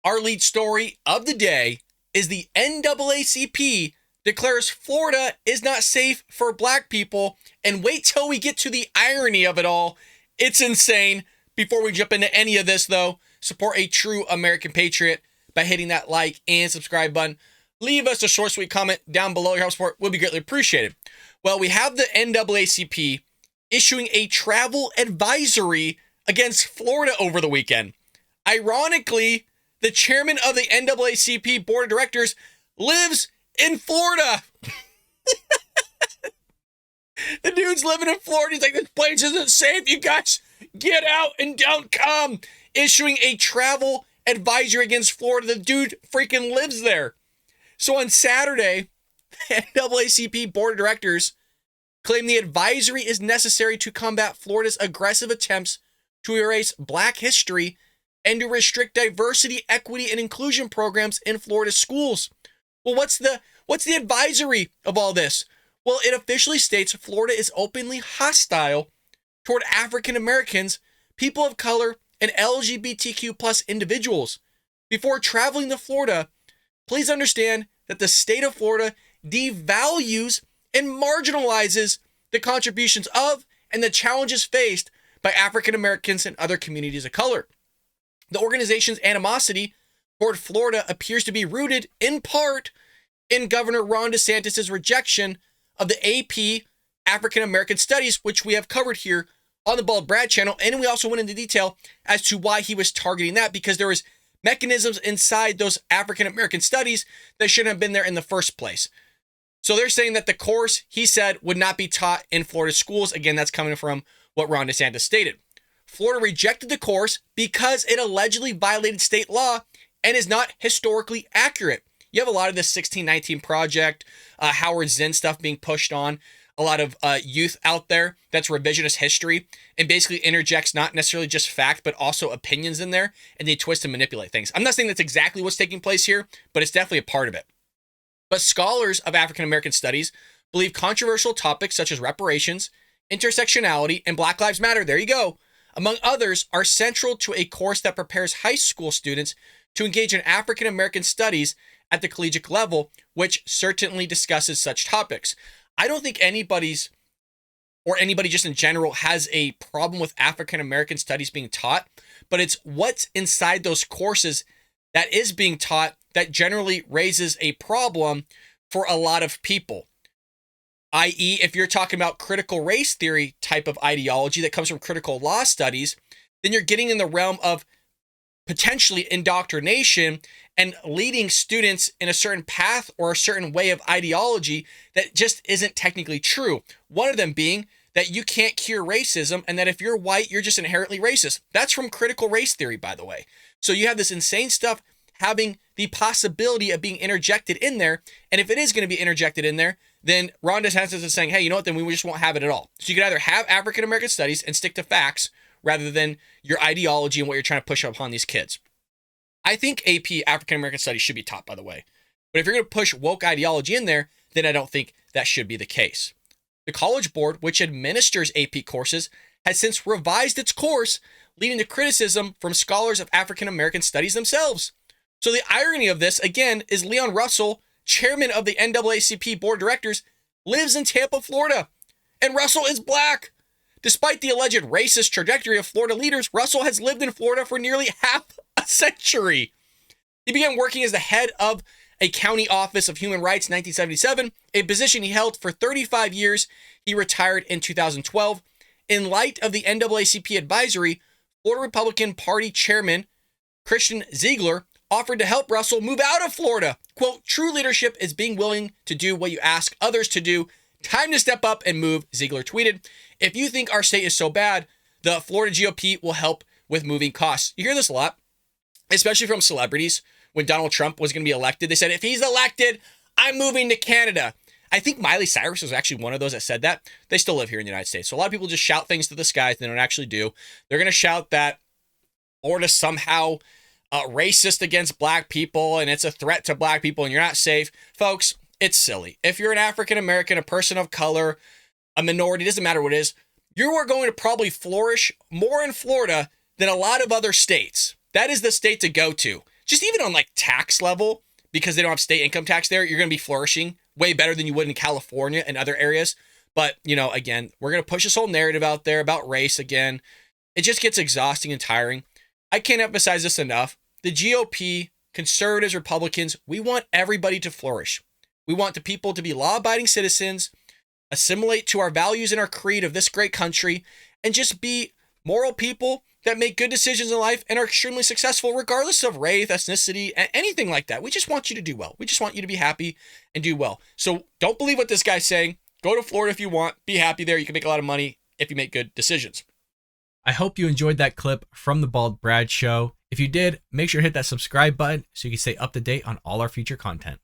Our lead story of the day is the NAACP declares Florida is not safe for black people. And wait till we get to the irony of it all. It's insane. Before we jump into any of this, though, support a true American patriot by hitting that like and subscribe button. Leave us a short, sweet comment down below. Your help support will be greatly appreciated. Well, we have the NAACP issuing a travel advisory against Florida over the weekend. Ironically, the chairman of the NAACP board of directors lives in Florida. The dude's living in Florida. He's like, this place isn't safe. You guys get out and don't come. Issuing a travel advisory against Florida. The dude freaking lives there. So on Saturday, the NAACP board of directors claimed the advisory is necessary to combat Florida's aggressive attempts to erase black history and to restrict diversity, equity, and inclusion programs in Florida schools. Well, what's the advisory of all this? Well, it officially states Florida is openly hostile toward African Americans, people of color, and LGBTQ plus individuals. Before traveling to Florida, please understand that the state of Florida devalues and marginalizes the contributions of and the challenges faced by African Americans and other communities of color. The organization's animosity toward Florida appears to be rooted in part in Governor Ron DeSantis' rejection of the AP African American Studies, which we have covered here on the Bald Brad channel. And we also went into detail as to why he was targeting that, because there was mechanisms inside those African American studies that shouldn't have been there in the first place. So they're saying that the course, he said, would not be taught in Florida schools. Again, that's coming from what Ron DeSantis stated. Florida rejected the course because it allegedly violated state law and is not historically accurate. You have a lot of this 1619 Project, Howard Zinn stuff being pushed on. A lot of youth out there that's revisionist history and basically interjects not necessarily just fact, but also opinions in there, and they twist and manipulate things. I'm not saying that's exactly what's taking place here, but it's definitely a part of it. But scholars of African American studies believe controversial topics such as reparations, intersectionality, and Black Lives Matter, there you go, among others, are central to a course that prepares high school students to engage in African American studies at the collegiate level, which certainly discusses such topics. I don't think anybody just in general has a problem with African American studies being taught, but it's what's inside those courses that is being taught that generally raises a problem for a lot of people. I.e., if you're talking about critical race theory type of ideology that comes from critical law studies, then you're getting in the realm of potentially indoctrination and leading students in a certain path or a certain way of ideology that just isn't technically true. One of them being that you can't cure racism and that if you're white, you're just inherently racist. That's from critical race theory, by the way. So you have this insane stuff having the possibility of being interjected in there. And if it is going to be interjected in there, then Ron DeSantis is saying, hey, you know what, then we just won't have it at all. So you could either have African American studies and stick to facts rather than your ideology and what you're trying to push upon these kids. I think AP African American studies should be taught, by the way. But if you're going to push woke ideology in there, then I don't think that should be the case. The College Board, which administers AP courses, has since revised its course, leading to criticism from scholars of African American studies themselves. So the irony of this, again, is Leon Russell, chairman of the NAACP board of directors, lives in Tampa, Florida. And Russell is black. Despite the alleged racist trajectory of Florida leaders, Russell has lived in Florida for nearly half a century. He began working as the head of a county office of human rights in 1977, a position he held for 35 years. He retired in 2012. In light of the NAACP advisory, Florida Republican Party chairman Christian Ziegler offered to help Russell move out of Florida. Quote, true leadership is being willing to do what you ask others to do. Time to step up and move, Ziegler tweeted. If you think our state is so bad, the Florida GOP will help with moving costs. You hear this a lot, especially from celebrities. When Donald Trump was going to be elected, they said, if he's elected, I'm moving to Canada. I think Miley Cyrus was actually one of those that said that. They still live here in the United States. So a lot of people just shout things to the skies they don't actually do. They're going to shout that Florida's somehow racist against black people and it's a threat to black people and you're not safe. Folks, it's silly. If you're an African American, a person of color, a minority, doesn't matter what it is, you are going to probably flourish more in Florida than a lot of other states. That is the state to go to. just even on like tax level, because they don't have state income tax there, you're going to be flourishing way better than you would in California and other areas. But, again, we're going to push this whole narrative out there about race again. It just gets exhausting and tiring. I can't emphasize this enough. The GOP, conservatives, Republicans, we want everybody to flourish. We want the people to be law-abiding citizens, assimilate to our values and our creed of this great country, and just be moral people that make good decisions in life and are extremely successful regardless of race, ethnicity, anything like that. We just want you to do well. We just want you to be happy and do well. So don't believe what this guy's saying. Go to Florida if you want. Be happy there. You can make a lot of money if you make good decisions. I hope you enjoyed that clip from the Bald Brad Show. If you did, make sure to hit that subscribe button so you can stay up to date on all our future content.